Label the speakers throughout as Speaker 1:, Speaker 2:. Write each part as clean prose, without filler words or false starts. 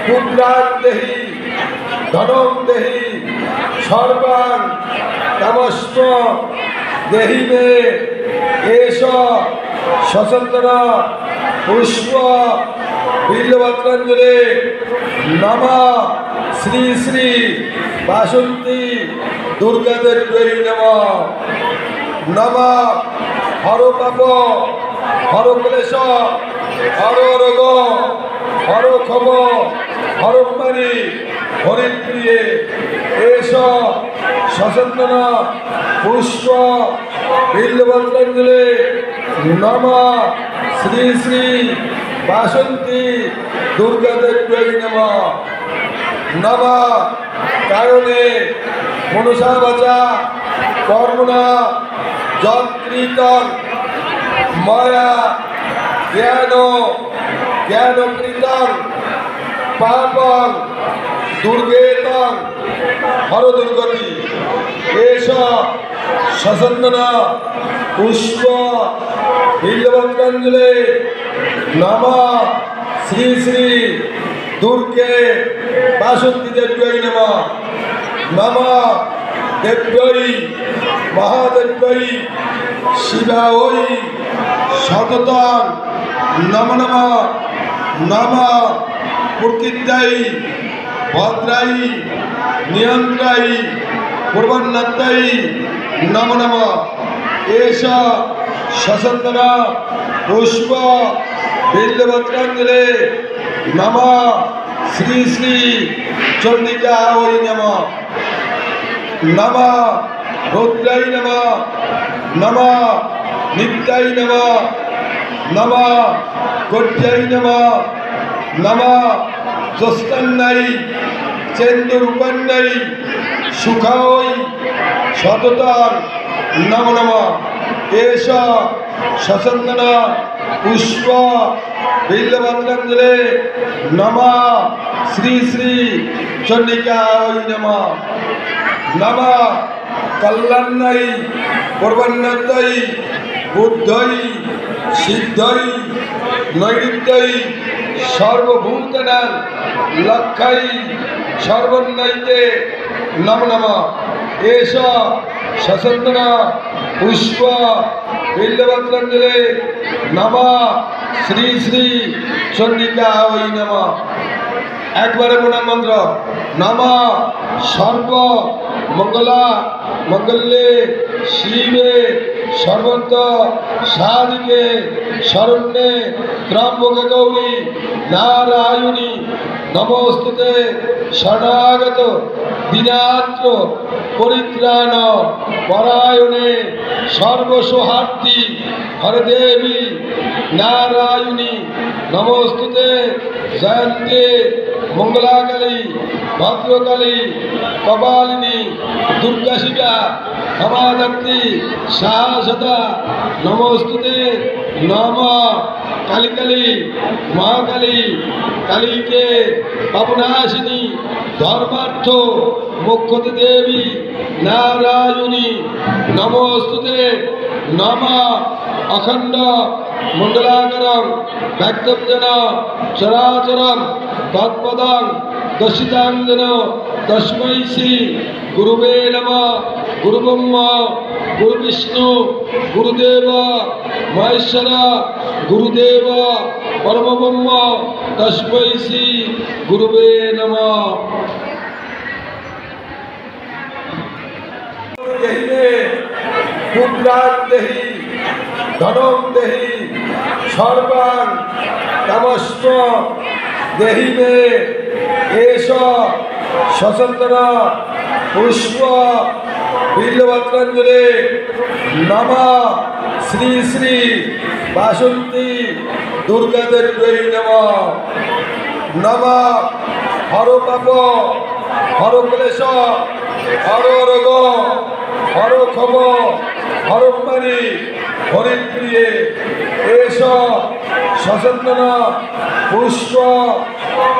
Speaker 1: পুত্রাং দেহি ধনং দেহি সর্বাং কামস্ম দেহি মে এষ সচন্দন পুষ্প বিল্বপত্রাঞ্জলি নমঃ শ্রী শ্রী বাসন্তী দুর্গাদেব্যৈ নমঃ নমঃ হর পাপ হর ক্লেশ হর রোগ হর ক্ষম হরমারি হরিপ্রিয়ে এষ সচন্দন পুষ্প বিল্বপত্রাঞ্জলি নমঃ শ্রী শ্রী বাসন্তী দুর্গাদেব্যৈ নমঃ নমঃ কারণে মনসা বাচা কর্মণা যৎকৃতং ময়া জ্ঞানকৃতং পাপং দুর্গেতং হর দুর্গতি এষ সচন্দন পুষ্প বিল্বপত্রাঞ্জলি নমঃ শ্রী শ্রী দুর্গে বাসন্তী দেব্যৈ নমঃ নমঃ দেব্যৈ মহাদেব্যৈ শিবায় সততং নমঃ নমঃ নমঃ প্রকৃত্যাই ভদ্রাই নিয়ন্ত্রাই পূর্বন্নত্যাই নমঃ নমঃ এষ সচন্দন পুষ্প বিল্বপত্রাঞ্জলি নমঃ শ্রী শ্রী চণ্ডিকায় নমঃ নমঃ রুদ্রায় নমঃ নমঃ নিত্যায় নমঃ নমঃ গৌর্যায় নমঃ নমঃ জ্যোৎস্নায় চেন্দুরূপাণ্যৈ সুখায় সততং নমঃ নমঃ এষ সচন্দন পুষ্প বিল্বপত্রাঞ্জলি নমঃ শ্রী শ্রী চণ্ডিকায় নমঃ নমঃ কল্যাণায় পূর্বন্নত্যাই বুদ্ধৈ সিদ্ধৈ নৈঋত্যৈ সর্বভূতানাং লক্ষ্যৈ সর্বন্নৈতে নমঃ নমঃ এষ সচন্দন পুষ্প বিল্বপত্রাঞ্জলি নমঃ শ্রী শ্রী চণ্ডিকায় নমঃ একবারে প্রণাম মন্ত্র নমঃ সর্ব মঙ্গলা মঙ্গলে শিবে সর্বত্র সাধিকে শরণ্যে ত্র্যম্বকে গৌরী নারায়ণী নমস্তুতে শরণাগত দীনাত্র পরিত্রাণ পরায়ণে সর্বসৌহার্দী হরে দেবী নারায়ণী নমস্তুতে জয়ন্তে মঙ্গলাকালী ভদ্রকালী কপালিনী দুর্গা শিবা ক্ষমাদত্তি সাহসতা নমস্তুতে নমঃ কালী কালী মহাকালী কালীকে পাপনাশিনী ধর্মার্থ মোক্ষতে দেবী নারায়ণী নমস্তুতে নমঃ অখণ্ড মণ্ডলাকারং ব্যক্তব্যেন চরাচরং তৎপদং দর্শিতাং যেন তস্मै শ্রী গুরুবে নমঃ গুরু ব্রহ্মা গুরু বিষ্ণু গুরুদেব মহেশ্বর গুরুদেব পরমব্রহ্ম তস্मै শ্রী গুরুবে নমঃ। পুত্রাং দেহি ধনং দেহি সর্বাং কামস্ম দেহি মে এষ সচন্দন পুষ্প বিল্বপত্রাঞ্জলি নমঃ শ্রী শ্রী বাসন্তী দুর্গাদেব্যৈ নমঃ নমঃ হর পাপ হর ক্লেশ হর রোগ হর ক্ষম হরমারি হরিপ্রিয়ে এষ সচন্দন পুষ্প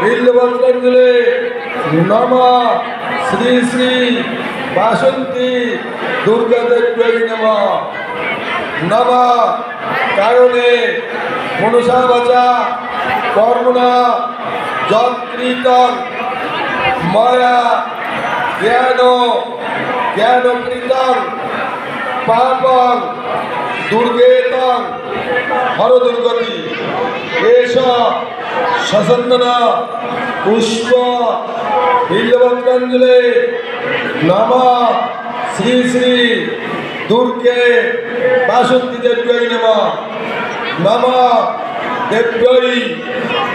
Speaker 1: বিল্বপত্রাঞ্জলি নমঃ শ্রী শ্রী বাসন্তী দুর্গাদেব্যৈ নমঃ নমঃ কারণে মনসা বাচা কর্মণা যৎকৃতং মায়া জ্ঞানকৃতং পাপং দুর্গেতং হর দুর্গতি এষ সচন্দনা পুষ্প বিল্বপত্রাঞ্জলি নমঃ শ্রী শ্রী দুর্গে বাসন্তী দেব্যৈ নমঃ নমঃ দেব্যৈ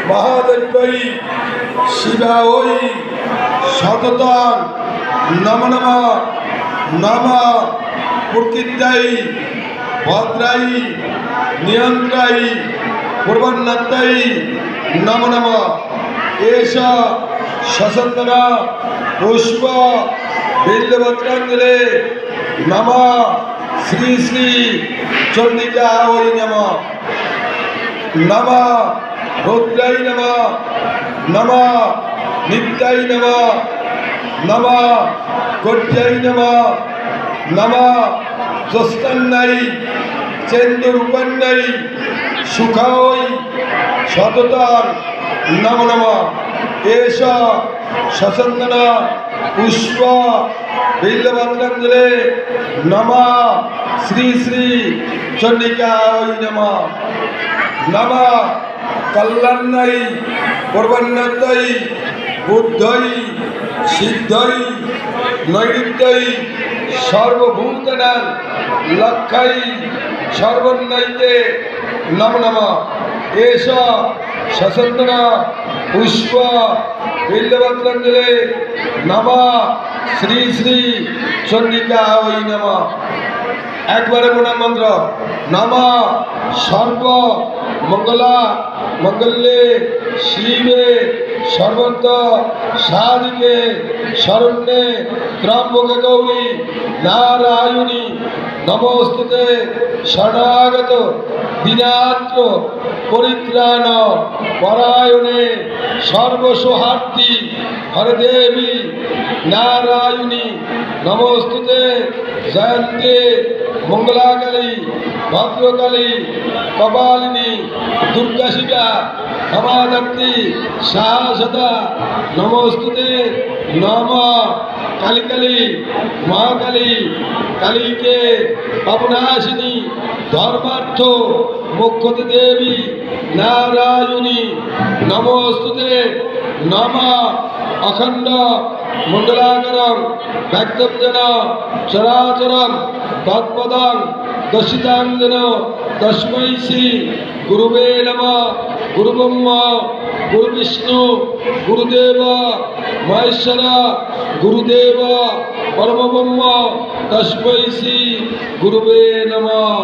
Speaker 1: মহাদেব্যৈ শিবায় সততং নমঃ নমঃ নমঃ প্রকৃত্যাই ভদ্রাই নিয়ন্ত্রাই পূর্বন্নত্যাই নমঃ নমঃ এষ সচন্দনা পুষ্প বিল্বপত্রাঞ্জলি নমঃ শ্রী শ্রী চণ্ডিকায় নমঃ নমঃ রুদ্রায় নমঃ নমঃ নিত্যায় নমঃ নমঃ গৌর্যায় নমঃ নমঃ জ্যোৎস্নায় চেন্দুরূপাণ্যয় সুখায় সততং নমঃ নমঃ এষ সচন্দনা পুষ্প বিল্বপত্রাঞ্জলি নমঃ শ্রী শ্রী চণ্ডিকায় নমঃ নমঃ কল্যাণায় পূর্বন্নত্যাই বুদ্ধৈ সিদ্ধৈ নৈঋত্যৈ সর্বভূতানাং লক্ষ্যৈ সর্বন্নৈতে নমঃ নমঃ এষ সচন্দনা পুষ্প বিল্বপত্রাঞ্জলি নমঃ শ্রী শ্রী চণ্ডিকায় নমঃ একবারে প্রণাম মন্ত্র নমঃ সর্ব মঙ্গলা মঙ্গলে শিবে সর্বত্র সাধিকে শরণ্যে ত্র্যম্বকে গৌরী নারায়ণী নমস্তুতে শরণাগত দীনাত্র পরিত্রাণ পরায়ণে সর্বসৌহার্দী হরদেবী নারায়ণী নমস্তুতে জয়ন্তে মঙ্গলাকালী ভদ্রকালী কপালিনী দুর্গা শিবা ক্ষমাদাত্রী সাহসদা নমস্তুতে নমঃ কালী কালী মহাকালী কালীকে পাপনাশিনী ধর্মার্থ মোক্ষতে দেবী নারায়ণী নমস্তুতে নমঃ অখণ্ড মণ্ডলাকারং ব্যক্তব্যেন চরাচরং তৎপদং দর্শিতাঙ্গেন তস্मै শ্রী গুরুবে নমঃ গুরু ব্রহ্মা গুরু বিষ্ণু গুরুদেব মহেশ্বর গুরুদেব পরমব্রহ্ম তস্मै শ্রী গুরুবে নমঃ।